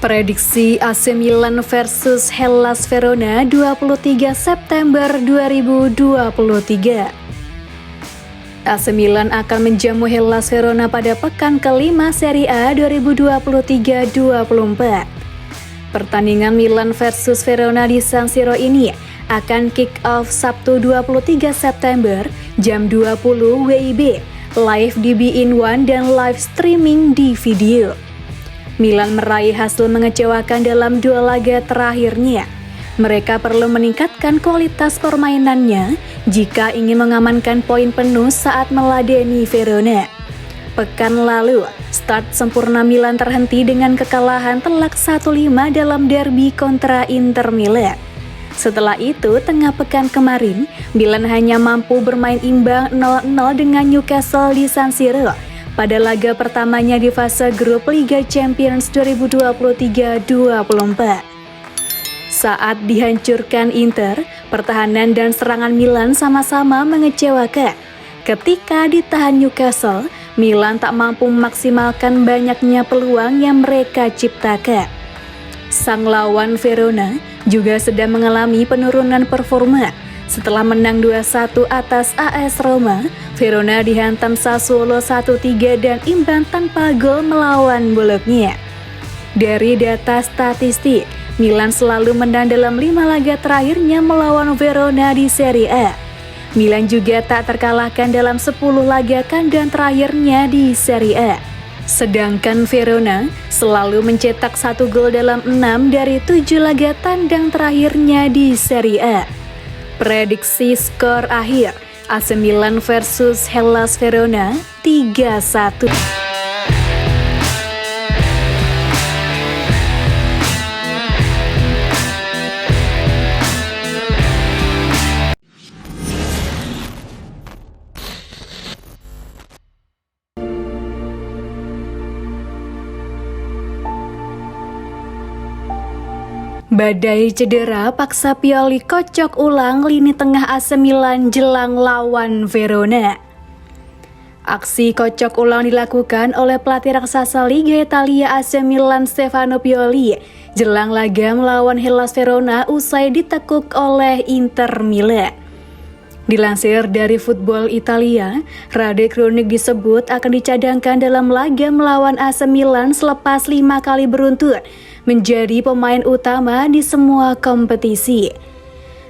Prediksi AC Milan versus Hellas Verona 23 September 2023. AC Milan akan menjamu Hellas Verona pada pekan kelima Serie A 2023-24. Pertandingan Milan versus Verona di San Siro ini akan kick off Sabtu 23 September jam 20 WIB, live di beIN One dan live streaming di video. Milan meraih hasil mengecewakan dalam dua laga terakhirnya. Mereka perlu meningkatkan kualitas permainannya jika ingin mengamankan poin penuh saat meladeni Verona. Pekan lalu, start sempurna Milan terhenti dengan kekalahan telak 1-5 dalam derby kontra Inter Milan. Setelah itu, tengah pekan kemarin, Milan hanya mampu bermain imbang 0-0 dengan Newcastle di San Siro pada laga pertamanya di fase grup Liga Champions 2023-24. Saat dihancurkan Inter, pertahanan dan serangan Milan sama-sama mengecewakan. Ketika ditahan Newcastle, Milan tak mampu memaksimalkan banyaknya peluang yang mereka ciptakan. Sang lawan Verona juga sedang mengalami penurunan performa. Setelah menang 2-1 atas AS Roma, Verona dihantam Sassuolo 1-3 dan imbang tanpa gol melawan Bologna. Dari data statistik, Milan selalu menang dalam 5 laga terakhirnya melawan Verona di Serie A. Milan juga tak terkalahkan dalam 10 laga kandang terakhirnya di Serie A. Sedangkan Verona selalu mencetak 1 gol dalam 6 dari 7 laga tandang terakhirnya di Serie A. Prediksi skor akhir AC Milan versus Hellas Verona 3-1. Badai cedera paksa Pioli kocok ulang lini tengah AC Milan jelang lawan Verona. Aksi kocok ulang dilakukan oleh pelatih raksasa Liga Italia AC Milan Stefano Pioli jelang laga melawan Hellas Verona usai ditekuk oleh Inter Milan. Dilansir dari Football Italia, Rade Krunic disebut akan dicadangkan dalam laga melawan AC Milan selepas 5 kali beruntun menjadi pemain utama di semua kompetisi.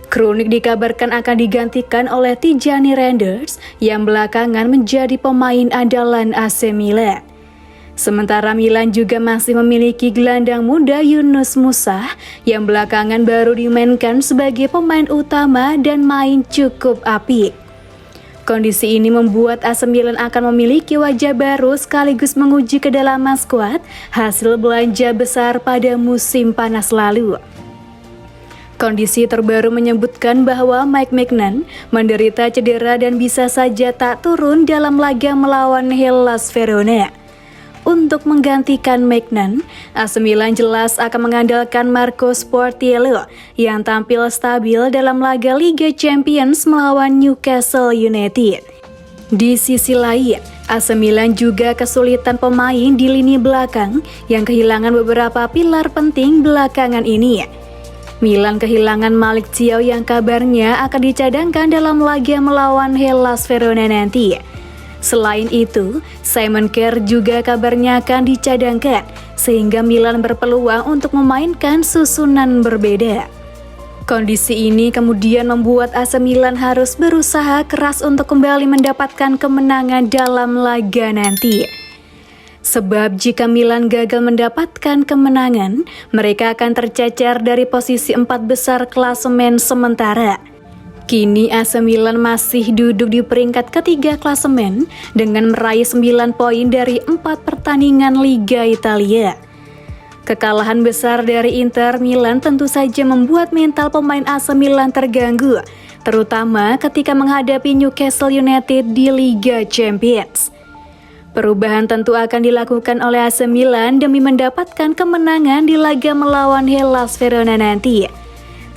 Krunic dikabarkan akan digantikan oleh Tijani Reinders yang belakangan menjadi pemain andalan AC Milan. Sementara Milan juga masih memiliki gelandang muda Yunus Musah yang belakangan baru dimainkan sebagai pemain utama dan main cukup apik. Kondisi ini membuat AC Milan akan memiliki wajah baru sekaligus menguji kedalaman skuad hasil belanja besar pada musim panas lalu. Kondisi terbaru menyebutkan bahwa Mike Maignan menderita cedera dan bisa saja tak turun dalam laga melawan Hellas Verona. Untuk menggantikan Maignan, AC Milan jelas akan mengandalkan Marco Sportiello yang tampil stabil dalam laga Liga Champions melawan Newcastle United. Di sisi lain, AC Milan juga kesulitan pemain di lini belakang yang kehilangan beberapa pilar penting belakangan ini. Milan kehilangan Malick Thiaw yang kabarnya akan dicadangkan dalam laga melawan Hellas Verona nanti. Selain itu, Simon Kjær juga kabarnya akan dicadangkan, sehingga Milan berpeluang untuk memainkan susunan berbeda. Kondisi ini kemudian membuat AC Milan harus berusaha keras untuk kembali mendapatkan kemenangan dalam laga nanti. Sebab jika Milan gagal mendapatkan kemenangan, mereka akan tercecer dari posisi 4 besar klasemen sementara. Kini AC Milan masih duduk di peringkat ketiga klasemen dengan meraih 9 poin dari 4 pertandingan Liga Italia. Kekalahan besar dari Inter Milan tentu saja membuat mental pemain AC Milan terganggu, terutama ketika menghadapi Newcastle United di Liga Champions. Perubahan tentu akan dilakukan oleh AC Milan demi mendapatkan kemenangan di laga melawan Hellas Verona nanti.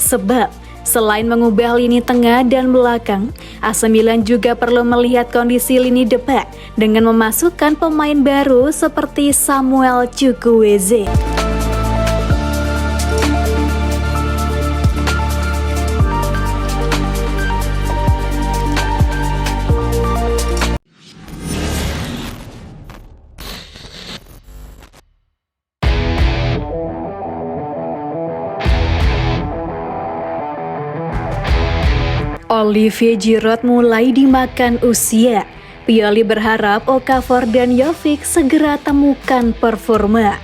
Sebab selain mengubah lini tengah dan belakang, AC Milan juga perlu melihat kondisi lini depan dengan memasukkan pemain baru seperti Samuel Chukwueze. Olivier Giroud mulai dimakan usia. Pioli berharap Okafor dan Jovic segera temukan performa.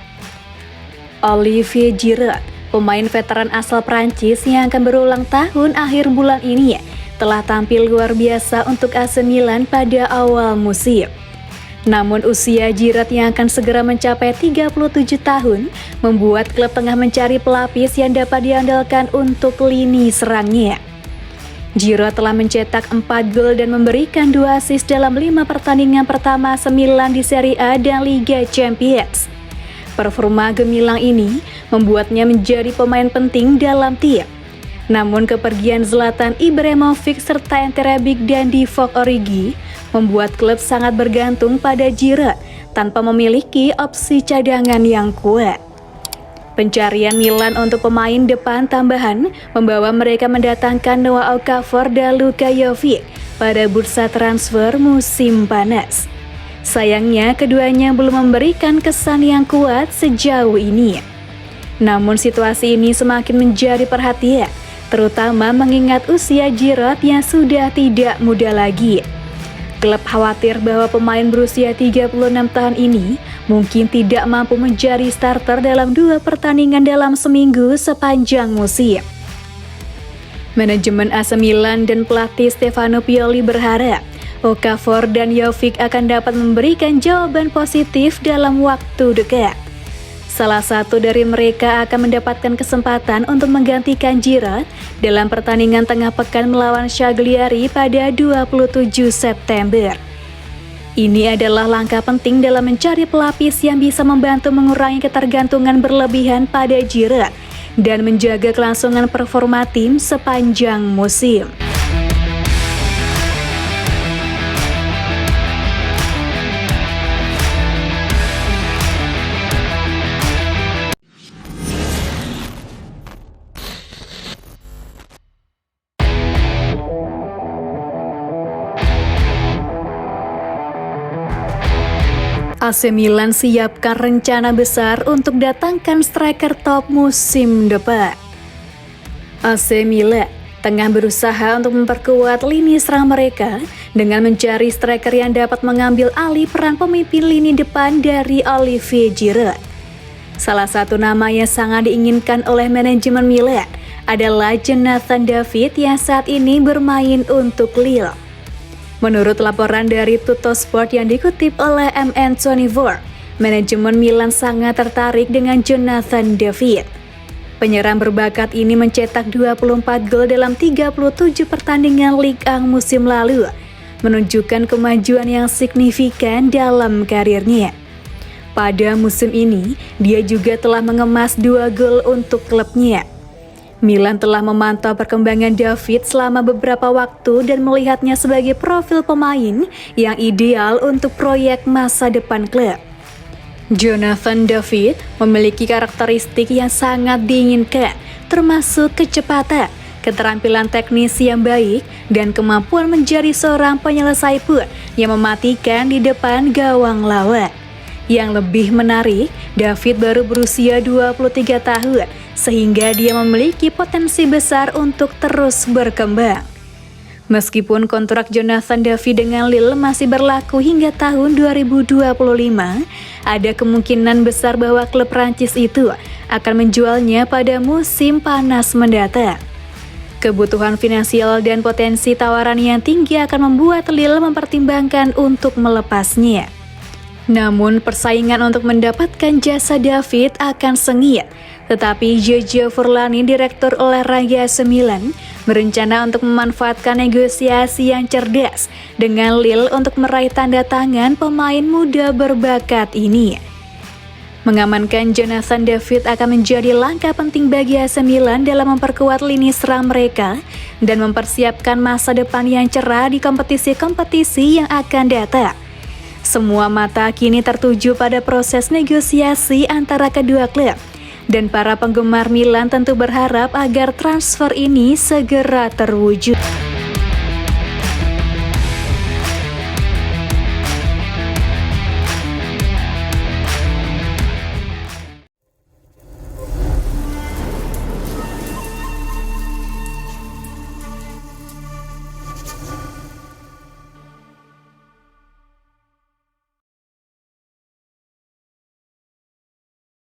Olivier Giroud, pemain veteran asal Prancis yang akan berulang tahun akhir bulan ini, telah tampil luar biasa untuk AC Milan pada awal musim. Namun usia Giroud yang akan segera mencapai 37 tahun membuat klub tengah mencari pelapis yang dapat diandalkan untuk lini serangnya. Giroud telah mencetak 4 gol dan memberikan 2 assist dalam 5 pertandingan pertama AC Milan di Serie A dan Liga Champions. Performa gemilang ini membuatnya menjadi pemain penting dalam tim. Namun kepergian Zlatan Ibrahimovic serta Ante Rebic dan Divock Origi membuat klub sangat bergantung pada Giroud tanpa memiliki opsi cadangan yang kuat. Pencarian Milan untuk pemain depan tambahan membawa mereka mendatangkan Noah Okafor dan Luka Jovic pada bursa transfer musim panas. Sayangnya keduanya belum memberikan kesan yang kuat sejauh ini. Namun situasi ini semakin menjadi perhatian, terutama mengingat usia Giroud yang sudah tidak muda lagi. Klub khawatir bahwa pemain berusia 36 tahun ini mungkin tidak mampu menjadi starter dalam 2 pertandingan dalam seminggu sepanjang musim. Manajemen AC Milan dan pelatih Stefano Pioli berharap Okafor dan Jovic akan dapat memberikan jawaban positif dalam waktu dekat. Salah satu dari mereka akan mendapatkan kesempatan untuk menggantikan Giroud dalam pertandingan tengah pekan melawan Cagliari pada 27 September. Ini adalah langkah penting dalam mencari pelapis yang bisa membantu mengurangi ketergantungan berlebihan pada Giroud dan menjaga kelangsungan performa tim sepanjang musim. AC Milan siapkan rencana besar untuk datangkan striker top musim depan. AC Milan tengah berusaha untuk memperkuat lini serang mereka dengan mencari striker yang dapat mengambil alih peran pemimpin lini depan dari Olivier Giroud. Salah satu nama yang sangat diinginkan oleh manajemen Milan adalah Jonathan David yang saat ini bermain untuk Lille. Menurut laporan dari Tuttosport yang dikutip oleh MN24, manajemen Milan sangat tertarik dengan Jonathan David. Penyerang berbakat ini mencetak 24 gol dalam 37 pertandingan Ligue 1 musim lalu, menunjukkan kemajuan yang signifikan dalam karirnya. Pada musim ini, dia juga telah mengemas 2 gol untuk klubnya. Milan telah memantau perkembangan David selama beberapa waktu dan melihatnya sebagai profil pemain yang ideal untuk proyek masa depan klub. Jonathan David memiliki karakteristik yang sangat diinginkan, termasuk kecepatan, keterampilan teknis yang baik, dan kemampuan menjadi seorang penyelesai pun yang mematikan di depan gawang lawan. Yang lebih menarik, David baru berusia 23 tahun, sehingga dia memiliki potensi besar untuk terus berkembang. Meskipun kontrak Jonathan David dengan Lille masih berlaku hingga tahun 2025, ada kemungkinan besar bahwa klub Prancis itu akan menjualnya pada musim panas mendatang. Kebutuhan finansial dan potensi tawaran yang tinggi akan membuat Lille mempertimbangkan untuk melepasnya. Namun persaingan untuk mendapatkan jasa David akan sengit. Tetapi Giorgio Furlani, direktur olahraga AC Milan, berencana untuk memanfaatkan negosiasi yang cerdas dengan Lille untuk meraih tanda tangan pemain muda berbakat ini. Mengamankan Jonathan David akan menjadi langkah penting bagi AC Milan dalam memperkuat lini serang mereka dan mempersiapkan masa depan yang cerah di kompetisi-kompetisi yang akan datang. Semua mata kini tertuju pada proses negosiasi antara kedua klub, dan para penggemar Milan tentu berharap agar transfer ini segera terwujud.